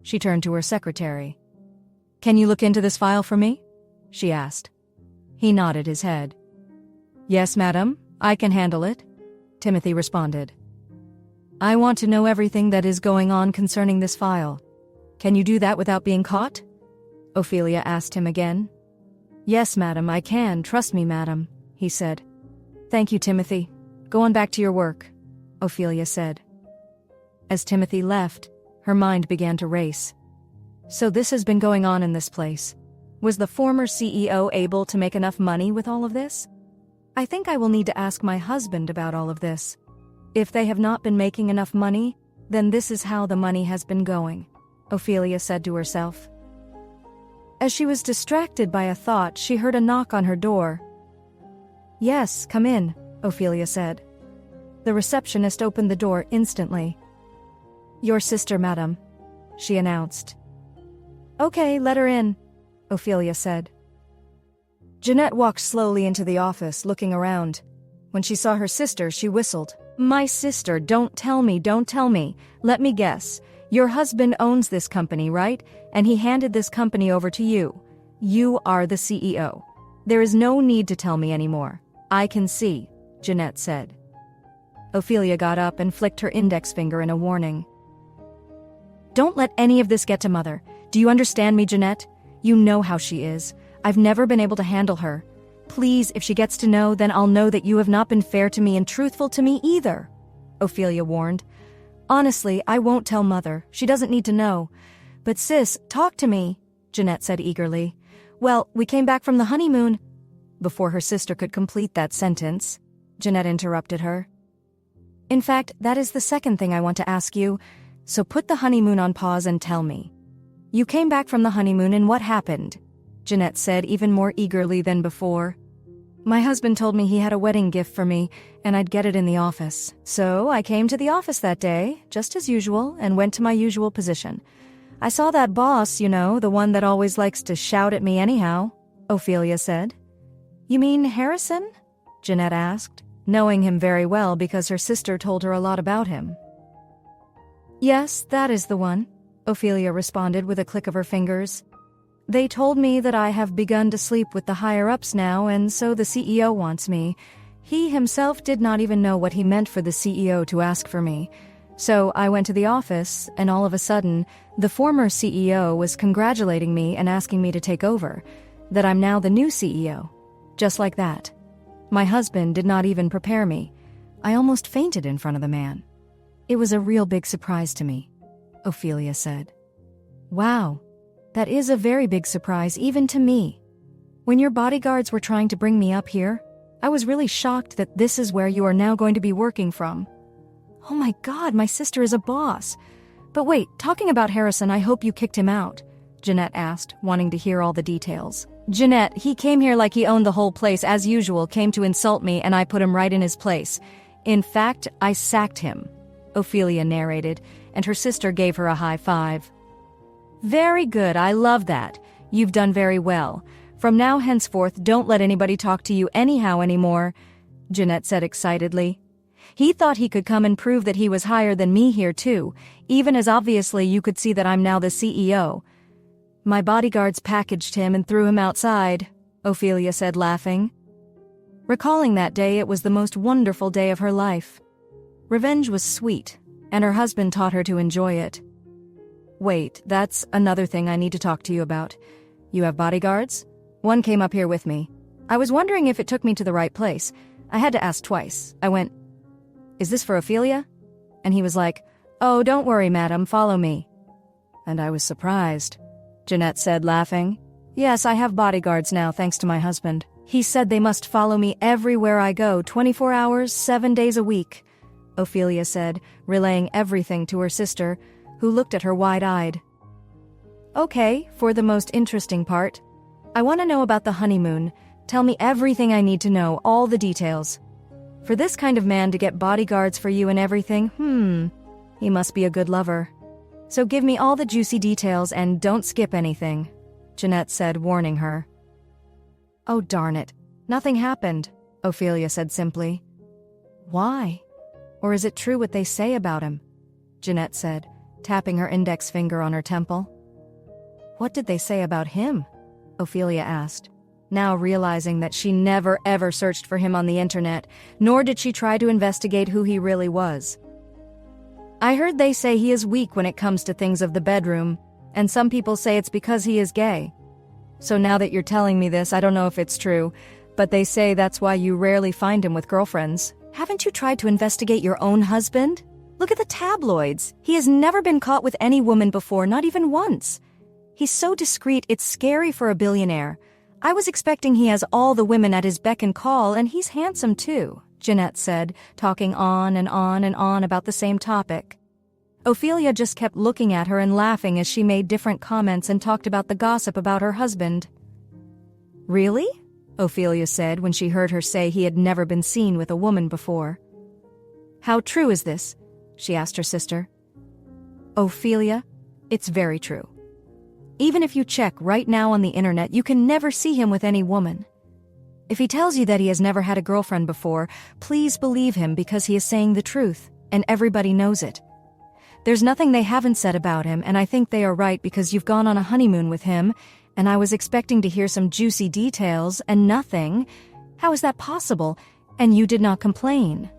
She turned to her secretary. "Can you look into this file for me?" she asked. He nodded his head. "Yes, madam, I can handle it," Timothy responded. "I want to know everything that is going on concerning this file. Can you do that without being caught?" Ophelia asked him again. "Yes, madam, I can. Trust me, madam," he said. "Thank you, Timothy. Go on back to your work," Ophelia said. As Timothy left, her mind began to race. So this has been going on in this place. Was the former CEO able to make enough money with all of this? I think I will need to ask my husband about all of this. If they have not been making enough money, then this is how the money has been going, Ophelia said to herself. As she was distracted by a thought, she heard a knock on her door. "Yes, come in," Ophelia said. The receptionist opened the door instantly. "Your sister, madam," she announced. "Okay, let her in," Ophelia said. Jeanette walked slowly into the office, looking around. When she saw her sister, she whistled. "My sister, don't tell me. Let me guess. Your husband owns this company, right? And he handed this company over to you. You are the CEO. There is no need to tell me anymore. I can see," Jeanette said. Ophelia got up and flicked her index finger in a warning. "Don't let any of this get to Mother. Do you understand me, Jeanette? You know how she is. I've never been able to handle her. Please, if she gets to know, then I'll know that you have not been fair to me and truthful to me either," Ophelia warned. "Honestly, I won't tell Mother. She doesn't need to know. But sis, talk to me," Jeanette said eagerly. "Well, we came back from the honeymoon." Before her sister could complete that sentence, Jeanette interrupted her. "In fact, that is the second thing I want to ask you, so put the honeymoon on pause and tell me. You came back from the honeymoon and what happened?" Jeanette said even more eagerly than before. "My husband told me he had a wedding gift for me, and I'd get it in the office. So I came to the office that day, just as usual, and went to my usual position. I saw that boss, you know, the one that always likes to shout at me anyhow," Ophelia said. "You mean Harrison?" Jeanette asked, knowing him very well because her sister told her a lot about him. "Yes, that is the one," Ophelia responded with a click of her fingers. "They told me that I have begun to sleep with the higher-ups now, and so the CEO wants me. He himself did not even know what he meant for the CEO to ask for me. So I went to the office, and all of a sudden, the former CEO was congratulating me and asking me to take over, that I'm now the new CEO. Just like that. My husband did not even prepare me. I almost fainted in front of the man. It was a real big surprise to me," Ophelia said. "Wow. That is a very big surprise, even to me. When your bodyguards were trying to bring me up here, I was really shocked that this is where you are now going to be working from. Oh my God, my sister is a boss. But wait, talking about Harrison, I hope you kicked him out," Jeanette asked, wanting to hear all the details. "Jeanette, he came here like he owned the whole place as usual, came to insult me, and I put him right in his place. In fact, I sacked him," Ophelia narrated, and her sister gave her a high five. "Very good, I love that. You've done very well. From now henceforth, don't let anybody talk to you anyhow anymore," Jeanette said excitedly. "He thought he could come and prove that he was higher than me here too, even as obviously you could see that I'm now the CEO. My bodyguards packaged him and threw him outside," Ophelia said, laughing. Recalling that day, it was the most wonderful day of her life. Revenge was sweet, and her husband taught her to enjoy it. "Wait, that's another thing I need to talk to you about. You have bodyguards? One came up here with me. I was wondering if it took me to the right place. I had to ask twice. I went, 'Is this for Ophelia?' And he was like, 'Oh, don't worry, madam, follow me.' And I was surprised," Jeanette said, laughing. "Yes, I have bodyguards now, thanks to my husband. He said they must follow me everywhere I go, 24 hours, 7 days a week," Ophelia said, relaying everything to her sister, who looked at her wide-eyed. "Okay, for the most interesting part. I want to know about the honeymoon. Tell me everything I need to know, all the details. For this kind of man to get bodyguards for you and everything, he must be a good lover. So give me all the juicy details and don't skip anything," Jeanette said, warning her. "Oh, darn it. Nothing happened," Ophelia said simply. "Why? Or is it true what they say about him?" Jeanette said, tapping her index finger on her temple. What did they say about him? Ophelia asked, now realizing that she never ever searched for him on the internet, nor did she try to investigate who he really was. I heard they say he is weak when it comes to things of the bedroom, and some people say it's because he is gay. So now that you're telling me this, I don't know if it's true, but they say that's why you rarely find him with girlfriends. Haven't you tried to investigate your own husband? Look at the tabloids. He has never been caught with any woman before, not even once. He's so discreet, it's scary for a billionaire. I was expecting he has all the women at his beck and call, and he's handsome too, Jeanette said, talking on and on and on about the same topic. Ophelia just kept looking at her and laughing as she made different comments and talked about the gossip about her husband. Really? Ophelia said when she heard her say he had never been seen with a woman before. How true is this? She asked her sister. Ophelia, it's very true. Even if you check right now on the internet, you can never see him with any woman. If he tells you that he has never had a girlfriend before, please believe him because he is saying the truth, and everybody knows it. There's nothing they haven't said about him, and I think they are right because you've gone on a honeymoon with him, and I was expecting to hear some juicy details, and nothing. How is that possible? And you did not complain,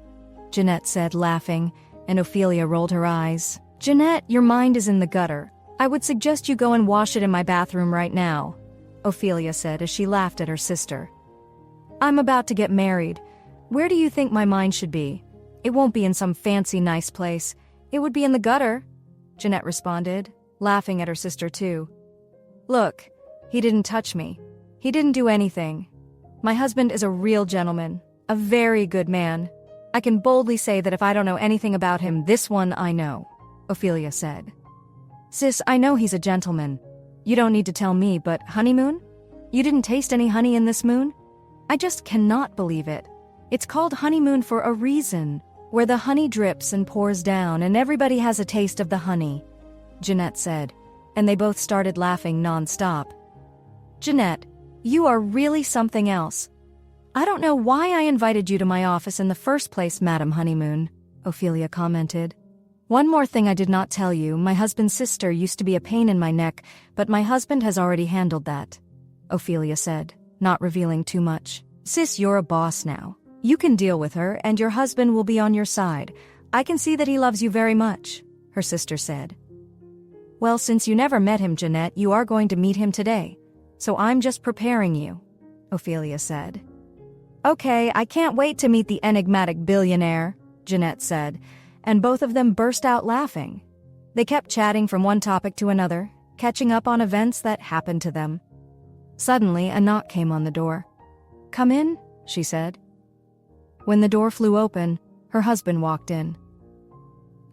Jeanette said, laughing, and Ophelia rolled her eyes. Jeanette, your mind is in the gutter. I would suggest you go and wash it in my bathroom right now, Ophelia said as she laughed at her sister. I'm about to get married. Where do you think my mind should be? It won't be in some fancy nice place. It would be in the gutter, Jeanette responded, laughing at her sister too. Look, he didn't touch me. He didn't do anything. My husband is a real gentleman, a very good man. I can boldly say that if I don't know anything about him, this one I know, Ophelia said. Sis, I know he's a gentleman. You don't need to tell me, but honeymoon? You didn't taste any honey in this moon? I just cannot believe it. It's called honeymoon for a reason, where the honey drips and pours down and everybody has a taste of the honey, Jeanette said, and they both started laughing nonstop. Jeanette, you are really something else. I don't know why I invited you to my office in the first place, Madam Honeymoon, Ophelia commented. One more thing I did not tell you, my husband's sister used to be a pain in my neck, but my husband has already handled that, Ophelia said, not revealing too much. Sis, you're a boss now. You can deal with her, and your husband will be on your side. I can see that he loves you very much, her sister said. Well, since you never met him, Jeanette, you are going to meet him today. So I'm just preparing you, Ophelia said. Okay, I can't wait to meet the enigmatic billionaire, Jeanette said, and both of them burst out laughing. They kept chatting from one topic to another, catching up on events that happened to them. Suddenly, a knock came on the door. Come in, she said. When the door flew open, her husband walked in.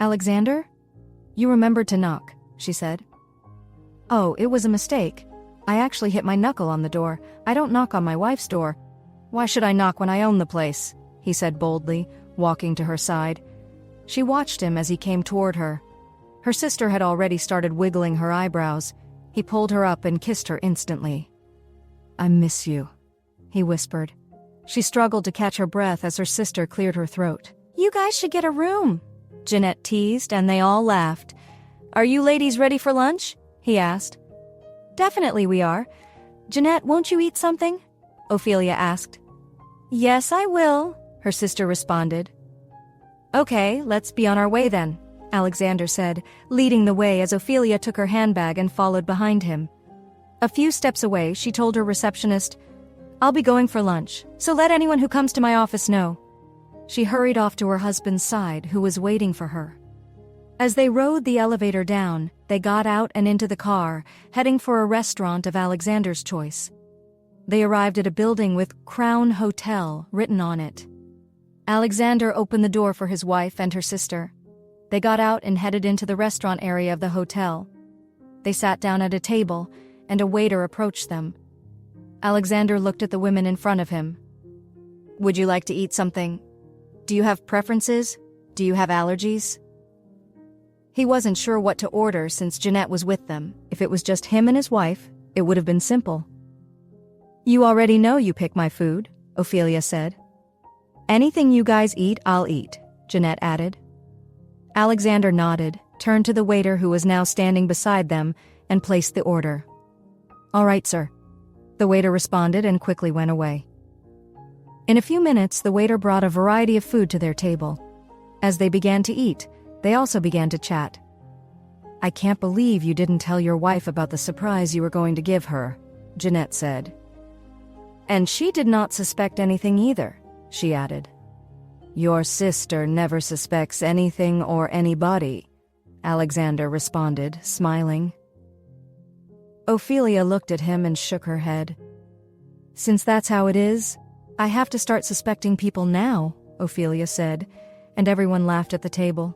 Alexander? You remembered to knock, she said. Oh, it was a mistake. I actually hit my knuckle on the door. I don't knock on my wife's door. Why should I knock when I own the place? He said boldly, walking to her side. She watched him as he came toward her. Her sister had already started wiggling her eyebrows. He pulled her up and kissed her instantly. I miss you, he whispered. She struggled to catch her breath as her sister cleared her throat. You guys should get a room, Jeanette teased, and they all laughed. Are you ladies ready for lunch? He asked. Definitely we are. Jeanette, won't you eat something? Ophelia asked. Yes, I will, her sister responded. Okay, let's be on our way then, Alexander said, leading the way as Ophelia took her handbag and followed behind him. A few steps away, she told her receptionist, I'll be going for lunch, so let anyone who comes to my office know. She hurried off to her husband's side, who was waiting for her. As they rode the elevator down, they got out and into the car, heading for a restaurant of Alexander's choice. They arrived at a building with Crown Hotel written on it. Alexander opened the door for his wife and her sister. They got out and headed into the restaurant area of the hotel. They sat down at a table, and a waiter approached them. Alexander looked at the women in front of him. Would you like to eat something? Do you have preferences? Do you have allergies? He wasn't sure what to order since Jeanette was with them. If it was just him and his wife, it would have been simple. You already know you pick my food, Ophelia said. Anything you guys eat, I'll eat, Jeanette added. Alexander nodded, turned to the waiter who was now standing beside them, and placed the order. "All right, sir." The waiter responded and quickly went away. In a few minutes, the waiter brought a variety of food to their table. As they began to eat, they also began to chat. "I can't believe you didn't tell your wife about the surprise you were going to give her," Jeanette said. "And she did not suspect anything either," she added. "Your sister never suspects anything or anybody," Alexander responded, smiling. Ophelia looked at him and shook her head. "Since that's how it is, I have to start suspecting people now," Ophelia said, and everyone laughed at the table.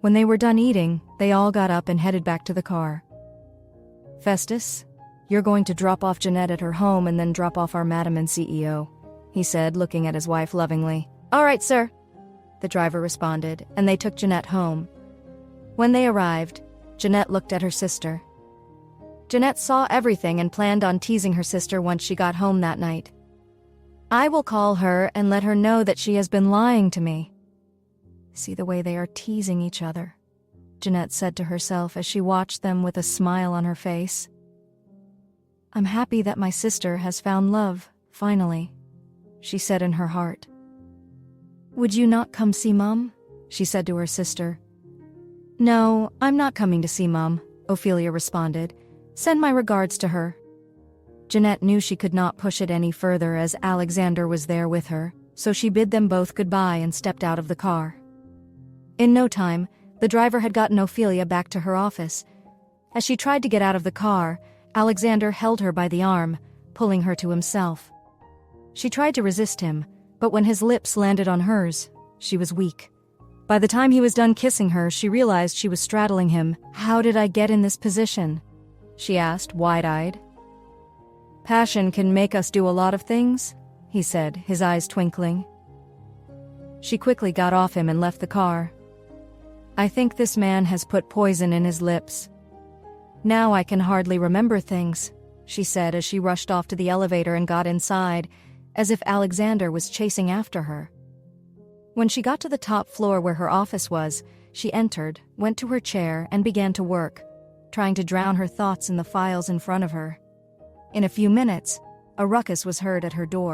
When they were done eating, they all got up and headed back to the car. "Festus, you're going to drop off Jeanette at her home and then drop off our madam and CEO," he said, looking at his wife lovingly. "All right, sir," the driver responded, and they took Jeanette home. When they arrived, Jeanette looked at her sister. Jeanette saw everything and planned on teasing her sister once she got home that night. "I will call her and let her know that she has been lying to me." "See the way they are teasing each other," Jeanette said to herself as she watched them with a smile on her face. "I'm happy that my sister has found love, finally," she said in her heart. "Would you not come see Mum?" she said to her sister. "No, I'm not coming to see Mum," Ophelia responded. "Send my regards to her." Jeanette knew she could not push it any further as Alexander was there with her, so she bid them both goodbye and stepped out of the car. In no time, the driver had gotten Ophelia back to her office. As she tried to get out of the car, Alexander held her by the arm, pulling her to himself. She tried to resist him, but when his lips landed on hers, she was weak. By the time he was done kissing her, she realized she was straddling him. "How did I get in this position?" she asked, wide-eyed. "Passion can make us do a lot of things," he said, his eyes twinkling. She quickly got off him and left the car. "I think this man has put poison in his lips. Now I can hardly remember things," she said as she rushed off to the elevator and got inside, as if Alexander was chasing after her. When she got to the top floor where her office was, she entered, went to her chair, and began to work, trying to drown her thoughts in the files in front of her. In a few minutes, a ruckus was heard at her door.